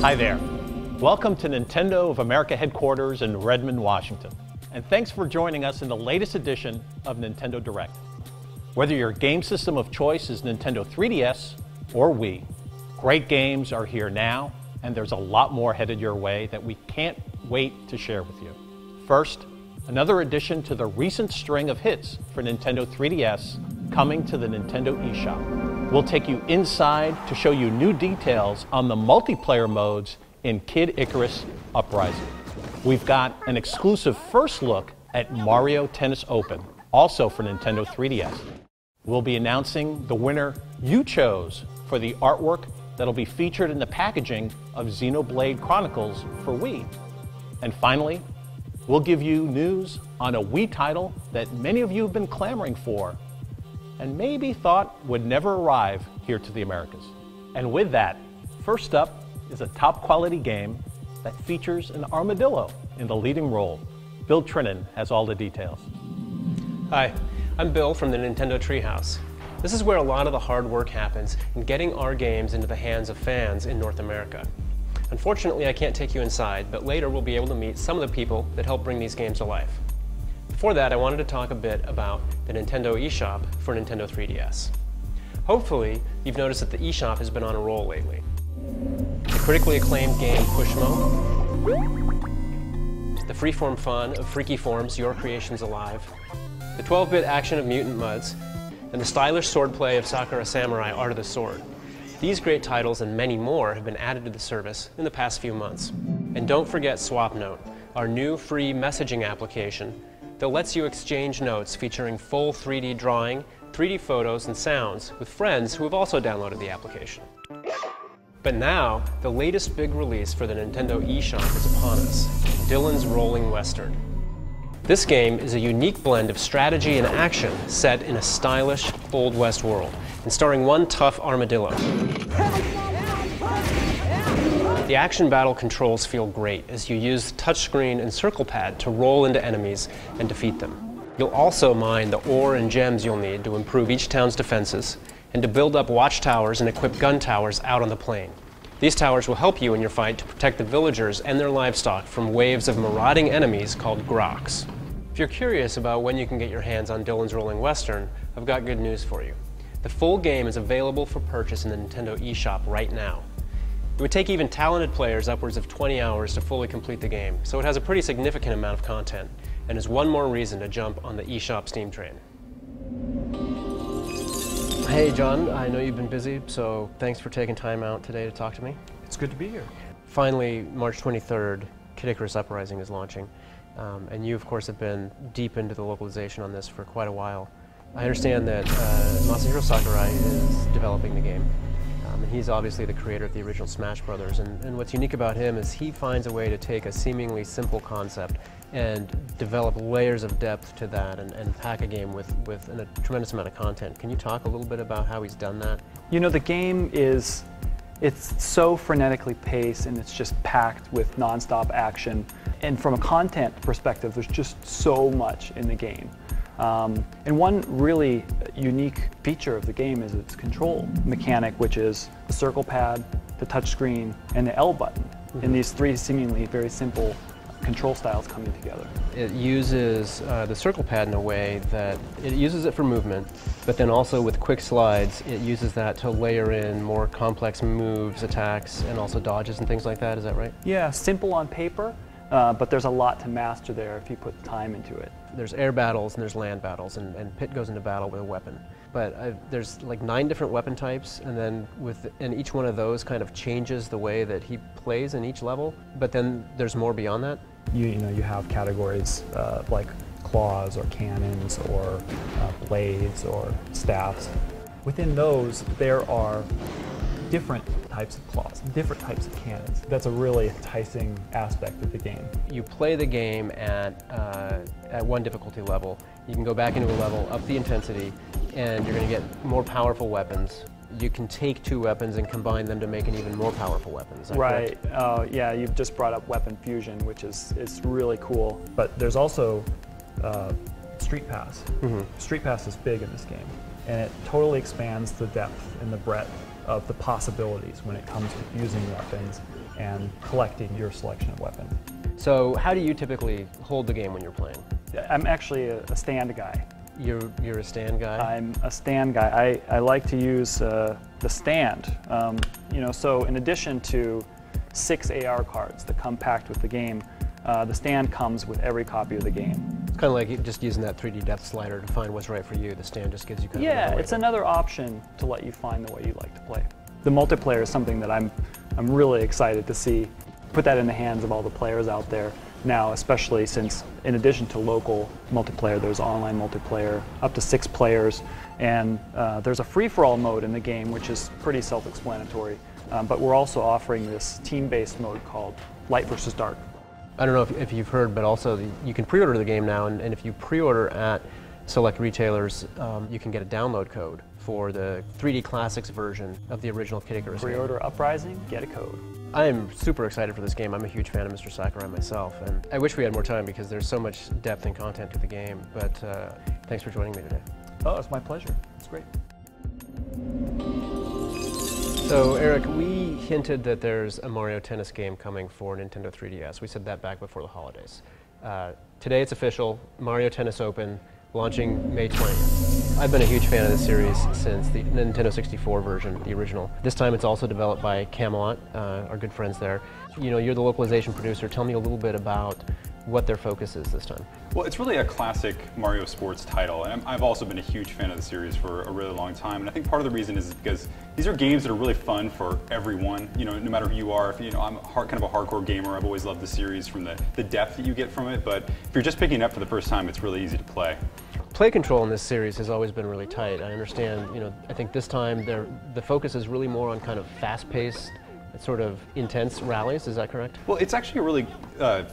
Hi there. Welcome to Nintendo of America headquarters in Redmond, Washington. And thanks for joining us in the latest edition of Nintendo Direct. Whether your game system of choice is Nintendo 3DS or Wii, great games are here now, and there's a lot more headed your way that we can't wait to share with you. First, another addition to the recent string of hits for Nintendo 3DS coming to the Nintendo eShop. We'll take you inside to show you new details on the multiplayer modes in Kid Icarus Uprising. We've got an exclusive first look at Mario Tennis Open, also for Nintendo 3DS. We'll be announcing the winner you chose for the artwork that'll be featured in the packaging of Xenoblade Chronicles for Wii. And finally, we'll give you news on a Wii title that many of you have been clamoring for and maybe thought would never arrive here to the Americas. And with that, first up is a top quality game that features an armadillo in the leading role. Bill Trinan has all the details. Hi, I'm Bill from the Nintendo Treehouse. This is where a lot of the hard work happens in getting our games into the hands of fans in North America. Unfortunately, I can't take you inside, but later we'll be able to meet some of the people that help bring these games to life. Before that, I wanted to talk a bit about the Nintendo eShop for Nintendo 3DS. Hopefully, you've noticed that the eShop has been on a roll lately. The critically acclaimed game Pushmo, the freeform fun of Freaky Forms, Your Creations Alive, the 12-bit action of Mutant Mudds, and the stylish swordplay of Sakura Samurai Art of the Sword. These great titles and many more have been added to the service in the past few months. And don't forget SwapNote, our new free messaging application that lets you exchange notes featuring full 3D drawing, 3D photos, and sounds with friends who have also downloaded the application. But now, the latest big release for the Nintendo eShop is upon us, Dylan's Rolling Western. This game is a unique blend of strategy and action set in a stylish Old West world, and starring one tough armadillo. The action battle controls feel great as you use the touchscreen and circle pad to roll into enemies and defeat them. You'll also mine the ore and gems you'll need to improve each town's defenses and to build up watchtowers and equip gun towers out on the plain. These towers will help you in your fight to protect the villagers and their livestock from waves of marauding enemies called groks. If you're curious about when you can get your hands on Dylan's Rolling Western, I've got good news for you. The full game is available for purchase in the Nintendo eShop right now. It would take even talented players upwards of 20 hours to fully complete the game, so it has a pretty significant amount of content, and is one more reason to jump on the eShop Steam train. Hey John, I know you've been busy, so thanks for taking time out today to talk to me. It's good to be here. Finally, March 23rd, Kid Icarus Uprising is launching, and you of course have been deep into the localization on this for quite a while. I understand that Masahiro Sakurai is developing the game. And he's obviously the creator of the original Smash Brothers, and what's unique about him is he finds a way to take a seemingly simple concept and develop layers of depth to that and pack a game with a tremendous amount of content. Can you talk a little bit about how he's done that? You know, the game it's so frenetically paced and it's just packed with nonstop action. And from a content perspective, there's just so much in the game. And one really unique feature of the game is its control mechanic, which is the circle pad, the touchscreen, and the L button. And these three seemingly very simple control styles coming together. It uses the circle pad in a way that it uses it for movement, but then also with quick slides, it uses that to layer in more complex moves, attacks, and also dodges and things like that. Is that right? Yeah, simple on paper, but there's a lot to master there if you put time into it. There's air battles and there's land battles, and Pit goes into battle with a weapon. But there's like 9 different weapon types, and then and each one of those kind of changes the way that he plays in each level, but then there's more beyond that. You know, you have categories like claws or cannons or blades or staffs. Within those, there are different types of claws, different types of cannons. That's a really enticing aspect of the game. You play the game at one difficulty level. You can go back into a level, up the intensity, and you're going to get more powerful weapons. You can take 2 weapons and combine them to make an even more powerful weapon. Is that right. correct? Yeah, you've just brought up weapon fusion, which is really cool. But there's also Street Pass. Street Pass is big in this game, and it totally expands the depth and the breadth of the possibilities when it comes to fusing weapons and collecting your selection of weapons. So how do you typically hold the game when you're playing? I'm actually a stand guy. You're a stand guy? I'm a stand guy. I like to use the stand. So in addition to 6 AR cards that come packed with the game, the stand comes with every copy of the game. It's kind of like just using that 3D depth slider to find what's right for you. The stand just gives you kind of Yeah, it's another option to let you find the way you like to play. The multiplayer is something that I'm really excited to see. Put that in the hands of all the players out there now, especially since in addition to local multiplayer, there's online multiplayer, up to 6 players, and there's a free-for-all mode in the game, which is pretty self-explanatory. But we're also offering this team-based mode called Light versus Dark. I don't know if you've heard, but also you can pre-order the game now, and if you pre-order at select retailers, you can get a download code for the 3D Classics version of the original Kid Icarus game. Pre-order Uprising, get a code. I am super excited for this game. I'm a huge fan of Mr. Sakurai myself, and I wish we had more time because there's so much depth and content to the game, but thanks for joining me today. Oh, it's my pleasure. It's great. So, Eric, we hinted that there's a Mario Tennis game coming for Nintendo 3DS. We said that back before the holidays. Today it's official, Mario Tennis Open, launching May 20th. I've been a huge fan of this series since the Nintendo 64 version, the original. This time it's also developed by Camelot, our good friends there. You know, you're the localization producer. Tell me a little bit about what their focus is this time. Well, it's really a classic Mario sports title, and I've also been a huge fan of the series for a really long time. And I think part of the reason is because these are games that are really fun for everyone. You know, no matter who you are. If I'm kind of a hardcore gamer, I've always loved the series from the depth that you get from it. But if you're just picking it up for the first time, it's really easy to play. Play control in this series has always been really tight. I understand. You know, I think this time the focus is really more on kind of fast-paced, sort of intense rallies. Is that correct? Well, it's actually a really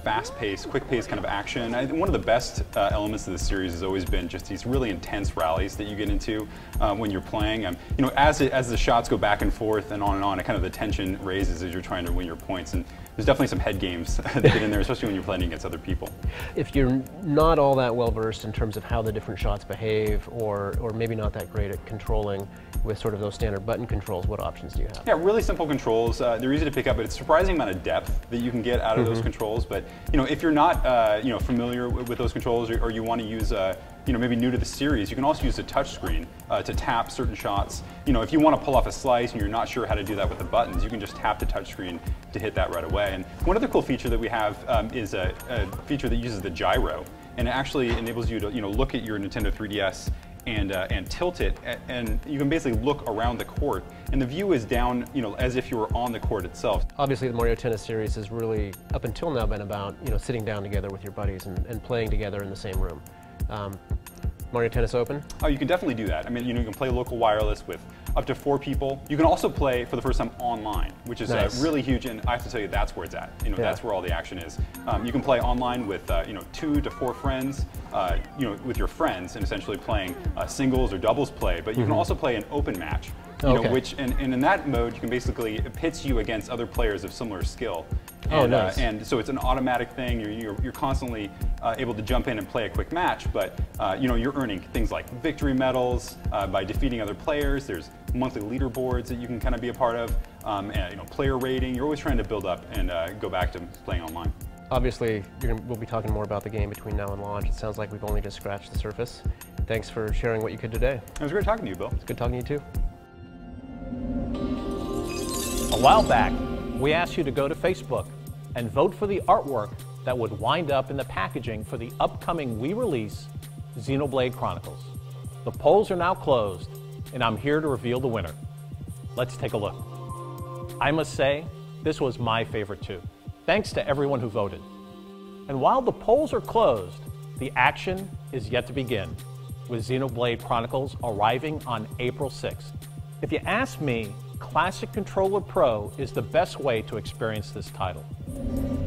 fast-paced, quick-paced kind of action. I think one of the best elements of the series has always been just these really intense rallies that you get into when you're playing. You know, as the shots go back and forth and on, kind of the tension raises as you're trying to win your points. And there's definitely some head games that get in there, especially when you're playing against other people. If you're not all that well versed in terms of how the different shots behave, or maybe not that great at controlling with sort of those standard button controls, what options do you have? Yeah, really simple controls. They're easy to pick up, but it's a surprising amount of depth that you can get out of those controls. But you know, if you're not familiar with those controls, or you want to use maybe new to the series, you can also use a touch screen to tap certain shots. You know, if you want to pull off a slice and you're not sure how to do that with the buttons, you can just tap the touch screen to hit that right away. And one other cool feature that we have is a feature that uses the gyro, and it actually enables you to look at your Nintendo 3DS and tilt it, and you can basically look around the court, and the view is down, as if you were on the court itself. Obviously, the Mario Tennis series has really, up until now, been about sitting down together with your buddies and playing together in the same room. Mario Tennis Open? Oh, you can definitely do that. I mean, you can play local wireless with up to 4 people. You can also play for the first time online, which is nice. Really huge, and I have to tell you, that's where it's at. That's where all the action is. You can play online with 2 to 4 friends, with your friends, and essentially playing singles or doubles play. But you can also play an open match, which and in that mode, you can basically, it pits you against other players of similar skill. And, nice. And so it's an automatic thing. You're constantly able to jump in and play a quick match, but you're earning things like victory medals by defeating other players. There's monthly leaderboards that you can kind of be a part of, and player rating. You're always trying to build up and go back to playing online. Obviously, we'll be talking more about the game between now and launch. It sounds like we've only just scratched the surface. Thanks for sharing what you could today. It was great talking to you, Bill. It's good talking to you too. A while back, we asked you to go to Facebook and vote for the artwork that would wind up in the packaging for the upcoming Wii release, Xenoblade Chronicles. The polls are now closed, and I'm here to reveal the winner. Let's take a look. I must say, this was my favorite too. Thanks to everyone who voted. And while the polls are closed, the action is yet to begin, with Xenoblade Chronicles arriving on April 6th. If you ask me, Classic Controller Pro is the best way to experience this title.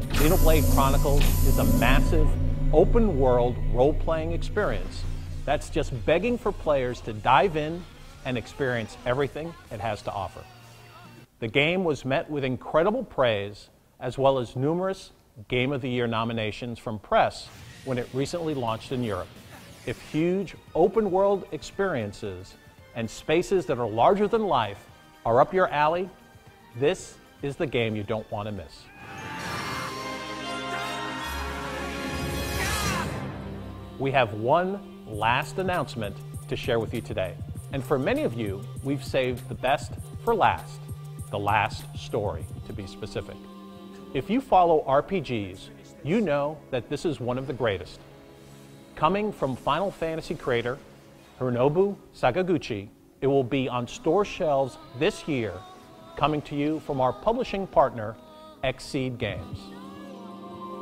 Xenoblade Chronicles is a massive, open-world role-playing experience that's just begging for players to dive in and experience everything it has to offer. The game was met with incredible praise, as well as numerous Game of the Year nominations from press when it recently launched in Europe. If huge, open-world experiences and spaces that are larger than life are up your alley, this is the game you don't want to miss. We have one last announcement to share with you today. And for many of you, we've saved the best for last, the last story, to be specific. If you follow RPGs, you know that this is one of the greatest. Coming from Final Fantasy creator Hironobu Sakaguchi, it will be on store shelves this year, coming to you from our publishing partner, Xseed Games.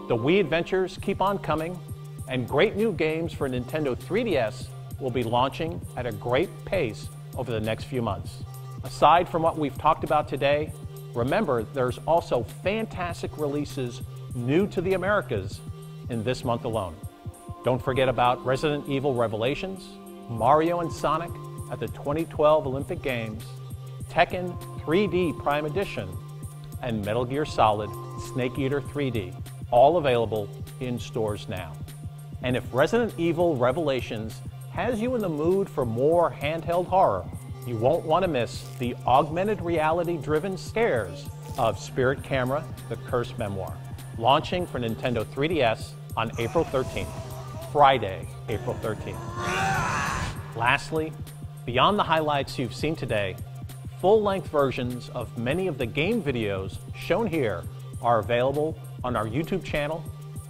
The Wii adventures keep on coming, and great new games for Nintendo 3DS will be launching at a great pace over the next few months. Aside from what we've talked about today, remember there's also fantastic releases new to the Americas in this month alone. Don't forget about Resident Evil Revelations, Mario and Sonic at the 2012 Olympic Games, Tekken 3D Prime Edition, and Metal Gear Solid Snake Eater 3D, all available in stores now. And if Resident Evil Revelations has you in the mood for more handheld horror, you won't want to miss the augmented reality-driven scares of Spirit Camera: The Cursed Memoir, launching for Nintendo 3DS on April 13th, Friday, April 13th. Lastly, beyond the highlights you've seen today, full-length versions of many of the game videos shown here are available on our YouTube channel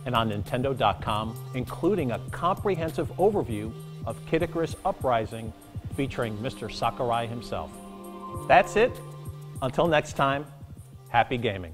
and on Nintendo.com, including a comprehensive overview of Icarus Uprising featuring Mr. Sakurai himself. That's it. Until next time, happy gaming.